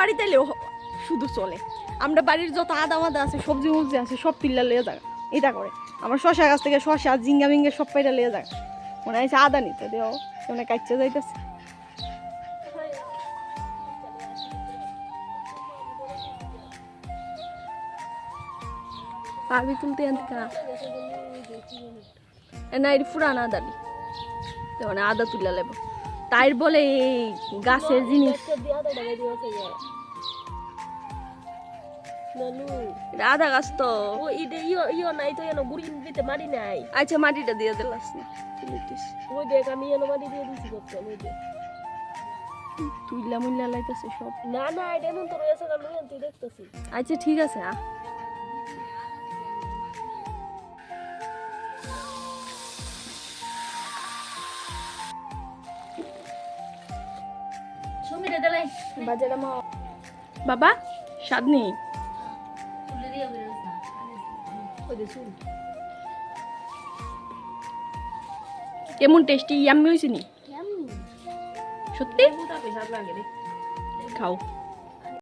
বাড়িতে এলেও শুধু চলে। আমরা বাড়ির যত আদা মাদা আছে, সবজি মবজি আছে, সব পিল্লা লিয়ে যাক। এটা করে আমার শশা গাছ থেকে শশা জিঙ্গা মিঙ্গা সব পাইটা লিয়ে যাক। মনে হয়েছে আদা নিতে দেও, মনে কাটছে যাইতেছে। পাবি তুলতে আনতে না, এর পুরান আদা নি, মানে আদা তুলে লেব। তাই বলে এই গাছের জিনিস আদা গাছ তো নাই তো এনো গুড়ি দিতে মারি নাই। আচ্ছা মাটিটা দিয়ে দিলাস না, ওই দেখ আমি এনো মাটি দিয়ে দিছি করতে ওই দেখ তুইলা মুইলা লাইতেছে সব। না না এটা এমন তো রয়েছে না লুই তুই দেখতেছি। আচ্ছা ঠিক আছে সুমিরে দেলাই বাজারে মা বাবা স্বাদ নেই। তুলে দিয়ে বেরোস না ওই দে শুন কেমন টেস্টি ইয়াম্মি হয়েছে নি কেমন সত্যি? মুটা পেশাব লাগে রে খাও।